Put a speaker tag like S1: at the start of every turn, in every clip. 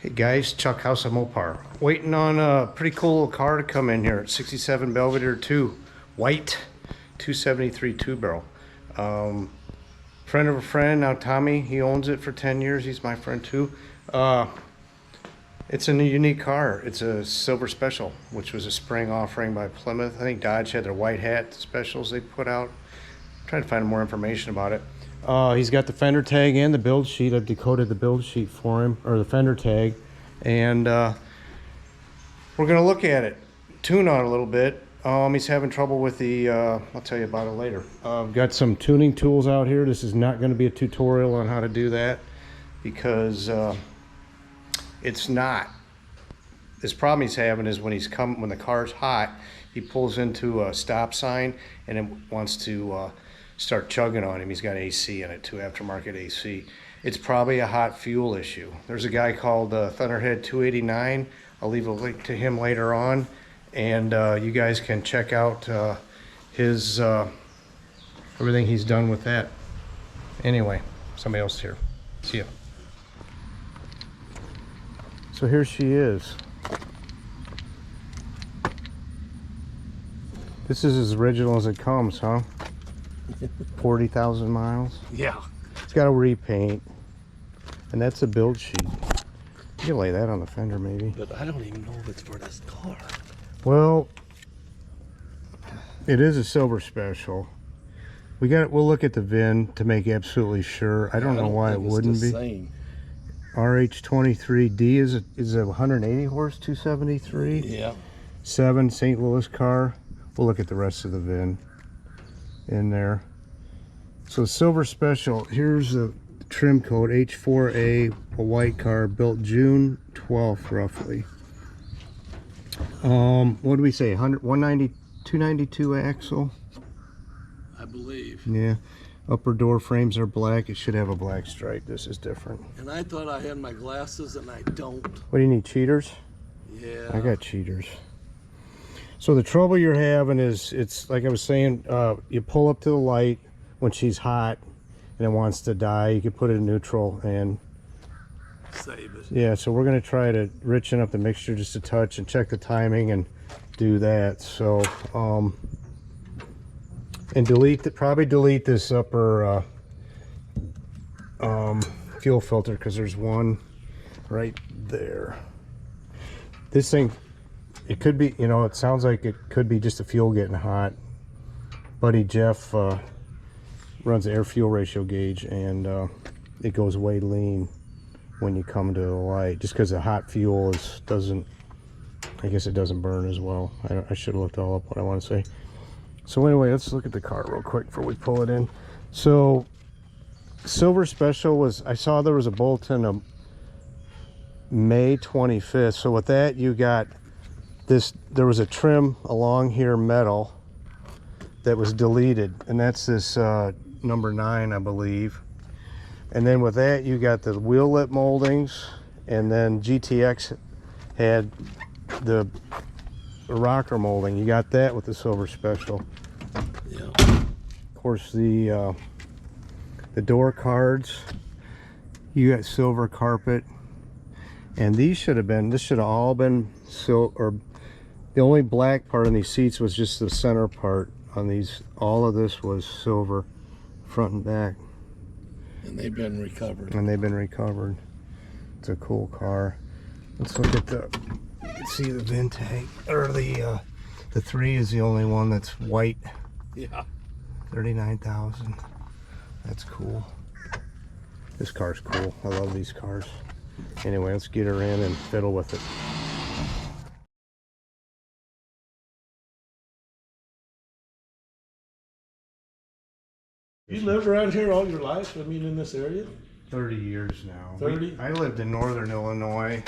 S1: Hey guys, Chuck House of Mopar. Waiting on a pretty cool little car to come in here at 67 Belvedere 2. White, 273 two-barrel. Friend of a friend, now Tommy, he owns it for 10 years. He's my friend too. It's a unique car. It's a silver special, which was a spring offering by Plymouth. I think Dodge had their white hat specials they put out. I'm trying to find more information about it. He's got the fender tag and the build sheet. I've decoded the build sheet for him, or the fender tag, and we're gonna look at it, tune on it a little bit. He's having trouble with the I'll tell you about it later. I've got some tuning tools out here. This is not going to be a tutorial on how to do that, because it's not. This problem he's having is when the car's hot, he pulls into a stop sign and it wants to start chugging on him. He's got AC in it too, aftermarket AC. It's probably a hot fuel issue. There's a guy called Thunderhead 289. I'll leave a link to him later on, and you guys can check out his everything he's done with that. Anyway, somebody else here. See ya. So here she is. This is as original as it comes, huh? 40,000 miles.
S2: Yeah.
S1: It's got a repaint, and that's a build sheet. You can lay that on the fender maybe.
S2: But I don't even know if it's for this car.
S1: Well, it is a silver special. We'll look at the VIN to make absolutely sure. I don't know why it wouldn't be.
S2: Same.
S1: RH23D is a 180 horse 273.
S2: Yeah.
S1: 7 St. Louis car. We'll look at the rest of the VIN in there. So silver special. Here's the trim code H4A, a white car, built June 12th roughly. What do we say? 190, 292 axle.
S2: I believe.
S1: Yeah. Upper door frames are black. It should have a black stripe. This is different.
S2: And I thought I had my glasses and I don't.
S1: What do you need? Cheaters?
S2: Yeah.
S1: I got cheaters. So the trouble you're having is, it's like I was saying, you pull up to the light when she's hot and it wants to die. You can put it in neutral and
S2: Save it.
S1: yeah, so we're going to try to richen up the mixture just a touch and check the timing and do that. So and probably delete this upper fuel filter, because there's one right there. This thing, it could be, you know, it sounds like it could be just the fuel getting hot. Buddy Jeff runs the air fuel ratio gauge, and it goes way lean when you come to the light, just because the hot fuel doesn't, I guess it doesn't burn as well. I should have looked all up what I want to say. So anyway, let's look at the car real quick before we pull it in. So silver special was, I saw there was a bulletin of May 25th. So with that, you got this, there was a trim along here, metal, that was deleted, and that's this number 9, I believe. And then with that, you got the wheel lip moldings, and then GTX had the rocker molding. You got that with the silver special.
S2: Yeah.
S1: Of course, the door cards, you got silver carpet, and these should have been, this should have all been silver, or the only black part on these seats was just the center part on these. All of this was silver, front and back.
S2: And they've been recovered.
S1: And they've been recovered. It's a cool car. Let's look at the, you can see the VIN tag, or the 3 is the only one that's white.
S2: Yeah.
S1: 39,000. That's cool. This car's cool. I love these cars. Anyway, let's get her in and fiddle with it.
S2: You lived around here all your life? I mean, in this area?
S1: 30 years now.
S2: 30?
S1: I lived in northern Illinois.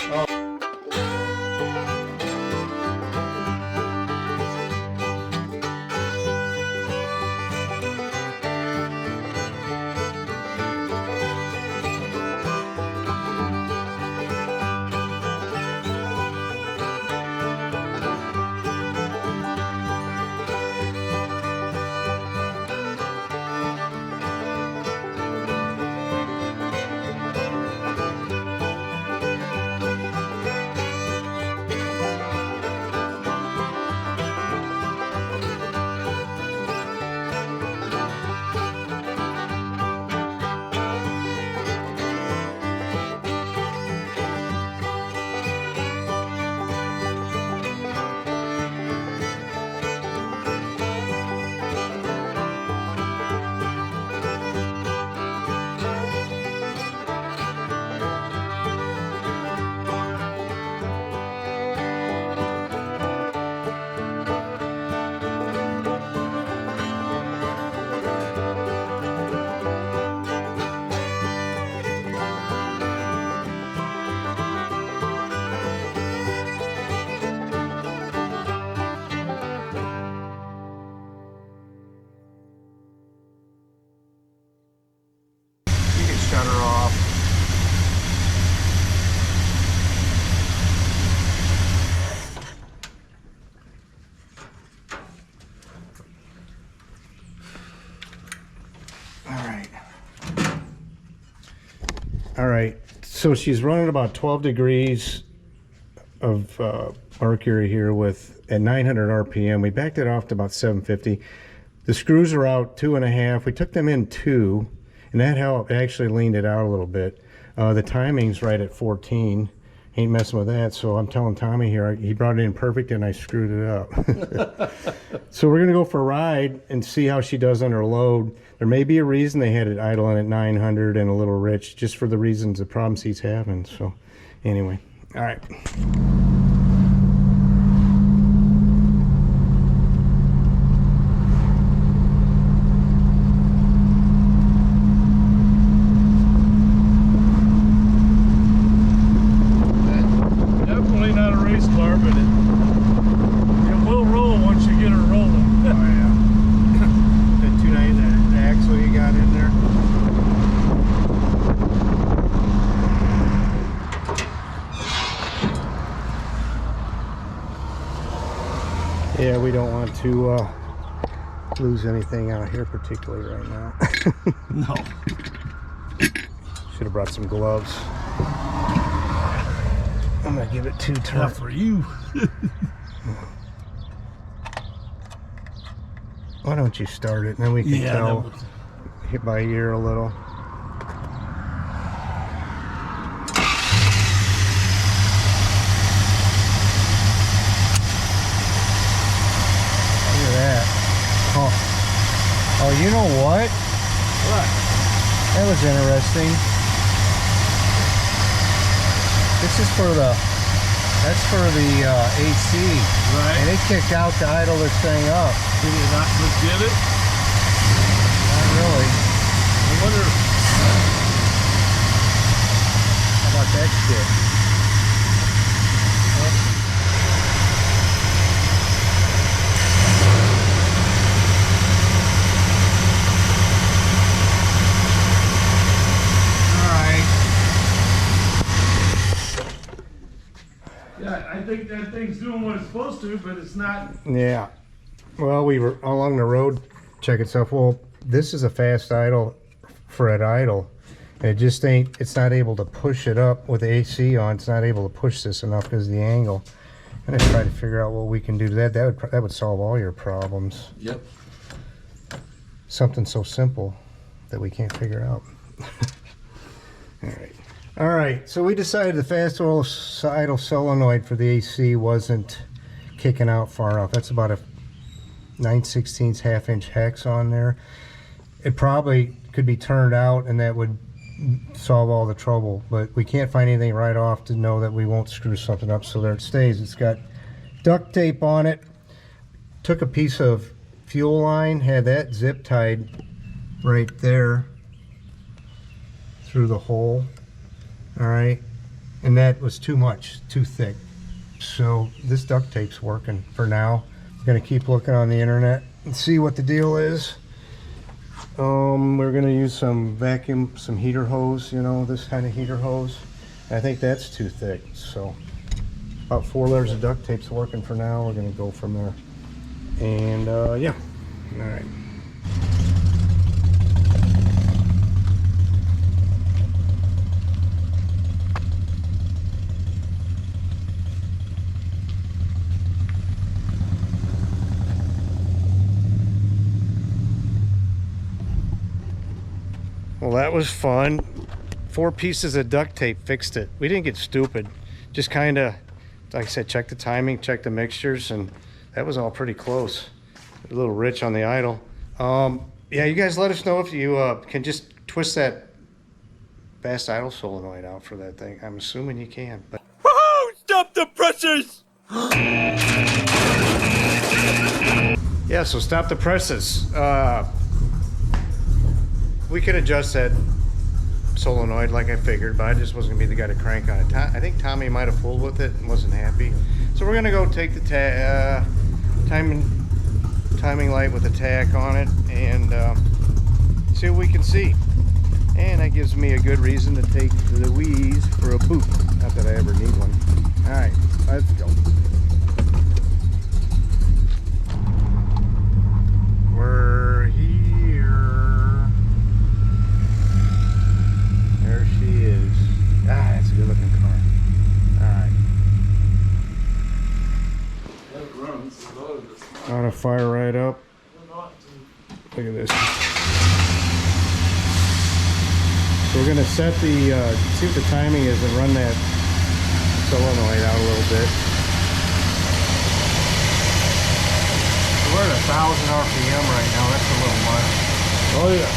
S1: All right, so she's running about 12 degrees of mercury here at 900 RPM. We backed it off to about 750. The screws are out 2.5. We took them in 2, and that helped. Actually leaned it out a little bit. The timing's right at 14. Ain't messing with that. So I'm telling Tommy here, he brought it in perfect, and I screwed it up. So we're gonna go for a ride and see how she does under load. There may be a reason they had it idling at 900 and a little rich, just for the reasons, the problems he's having. So anyway, all right.
S2: Definitely not a race car, but it will roll once you get her rolling.
S1: Oh yeah. That 290, the axle you got in there. Yeah, we don't want to lose anything out here particularly right now.
S2: No.
S1: Should have brought some gloves. I'm gonna give it 2 turns.
S2: Not for you.
S1: Why don't you start it and then we can tell hit by ear a little. Look at that. Oh, you know what?
S2: What?
S1: That was interesting. This is for that's for the AC.
S2: Right.
S1: And it kicked out to idle this thing up.
S2: Did it not get it?
S1: Not really.
S2: I wonder.
S1: How about that shit?
S2: Yeah, I think that thing's doing what it's supposed to, but it's not.
S1: Yeah. Well, we were along the road checking stuff. Well, this is a fast idle for at idle. And it just ain't, it's not able to push it up with the AC on. It's not able to push this enough because of the angle. I'm gonna try to figure out what we can do to that. That would solve all your problems.
S2: Yep.
S1: Something so simple that we can't figure out. All right, so we decided the fast idle solenoid for the AC wasn't kicking out far enough. That's about a 9/16 half-inch hex on there. It probably could be turned out and that would solve all the trouble, but we can't find anything right off to know that we won't screw something up, so there it stays. It's got duct tape on it. Took a piece of fuel line, had that zip tied right there through the hole. All right, and that was too much, too thick. So this duct tape's working for now. We're gonna keep looking on the internet and see what the deal is. We're gonna use some heater hose, you know, this kind of heater hose. I think that's too thick, so about 4 layers of duct tape's working for now. We're gonna go from there. And yeah, all right. Well, that was fun. 4 pieces of duct tape fixed it. We didn't get stupid. Just kind of, like I said, check the timing, check the mixtures, and that was all pretty close. A little rich on the idle. Yeah, you guys let us know if you can just twist that fast idle solenoid out for that thing. I'm assuming you can. But
S3: Woohoo! Stop the presses!
S1: yeah, so stop the presses. We could adjust that solenoid like I figured, but I just wasn't gonna be the guy to crank on it. I think Tommy might have fooled with it and wasn't happy. So we're gonna go take the timing light with a tack on it and see what we can see. And that gives me a good reason to take Louise for a boot. Not that I ever need one. All right, let's go. We're here. There she is. ought to fire right up. Look at this. So we're gonna set the, see what the timing is and run that solenoid out a little bit. We're at 1,000 RPM right now, that's a little much.
S2: Oh yeah.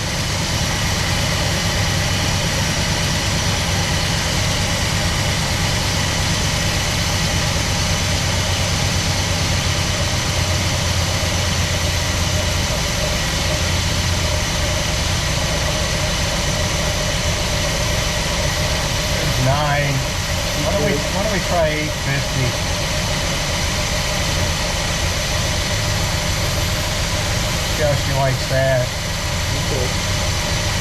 S1: Why don't we try 850? See how she likes that.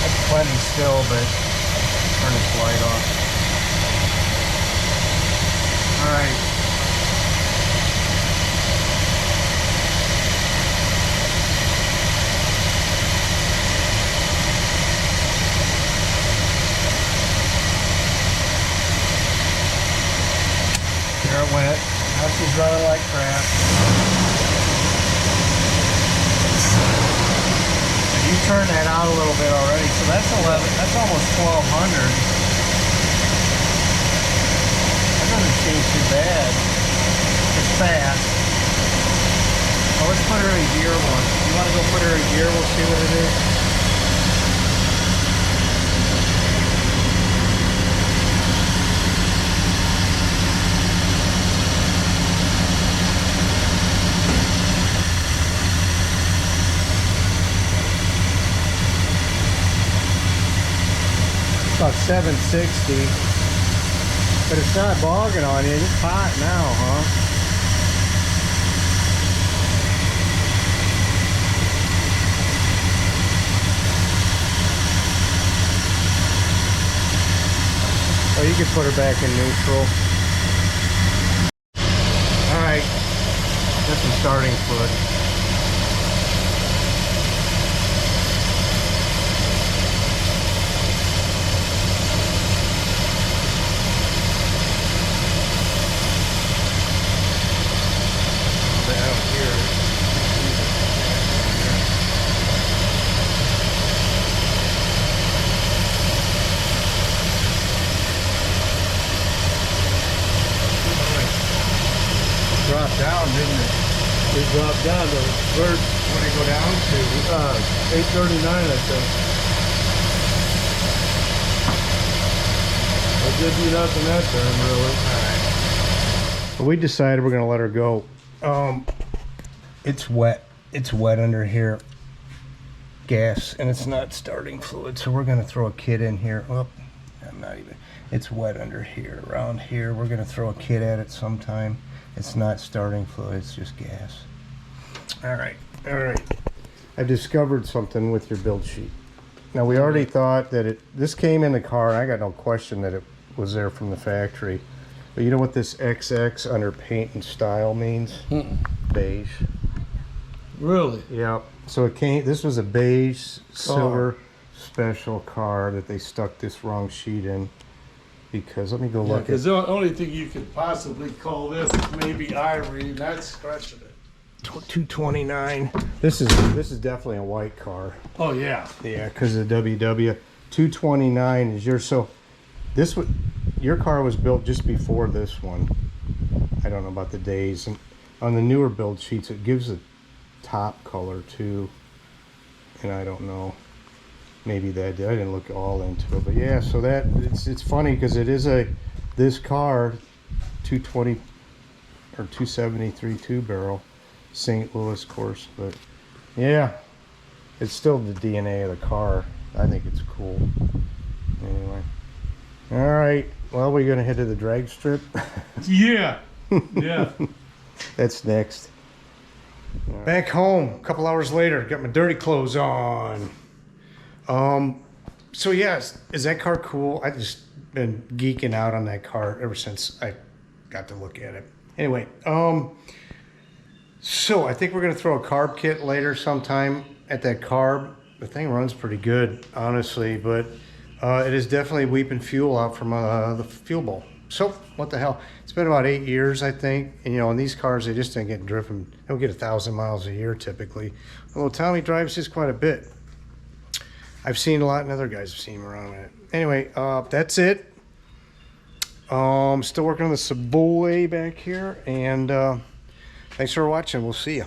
S1: That's plenty still, but turn this light off. Alright. There it went. Now she's running like crap. You turned that out a little bit already, so that's 11. That's almost 1,200. That doesn't seem too bad. It's fast. Oh, let's put her in gear one. You want to go put her in gear? We'll see what it is. About 760, but it's not bogging on you. It's hot now, huh? Oh, you can put her back in neutral. All right, that's some starting fluid. Dropped down, didn't it?
S2: It dropped down to where?
S1: What did it go down to?
S2: 839, I think. I'll give you nothing that time, really.
S1: Alright. We decided we're gonna let her go. It's wet. It's wet under here. Gas, and it's not starting fluid, so we're gonna throw a kit in here. Oh, I'm not even. It's wet under here. Around here, we're gonna throw a kit at it sometime. It's not starting fluid, it's just gas. Alright, alright. I've discovered something with your build sheet. Now we already thought that this came in the car. I got no question that it was there from the factory. But you know what this XX under paint and style means? Beige.
S2: Really?
S1: Yep. So it came, this was a beige silver special car that they stuck this wrong sheet in. Because let me go look at.
S2: Because the only thing you could possibly call this is maybe ivory, and that's stretching it.
S1: 229. This is definitely a white car.
S2: Oh yeah.
S1: Yeah, because of the WW. 229 is yours. So this would, your car was built just before this one. I don't know about the days. And on the newer build sheets, it gives a top color too. And I don't know. Maybe that I didn't look all into it, but yeah. So that it's funny because it is this car 220 or 273 two barrel St. Louis course, but yeah, it's still the DNA of the car. I think it's cool. Anyway, all right. Well, we're gonna head to the drag strip.
S2: Yeah. Yeah.
S1: That's next. Back home, a couple hours later, got my dirty clothes on. So yes, is that car cool? I just been geeking out on that car ever since I got to look at it. Anyway, so I think we're gonna throw a carb kit later sometime at that carb. The thing runs pretty good, honestly, but it is definitely weeping fuel out from the fuel bowl. So what the hell? It's been about 8 years, I think. And you know, in these cars, they just don't get driven. They don't get 1,000 miles a year typically. Although Tommy drives his quite a bit. I've seen a lot, and other guys have seen him around it. Anyway, that's it. Still working on the Savoy back here, and thanks for watching. We'll see you.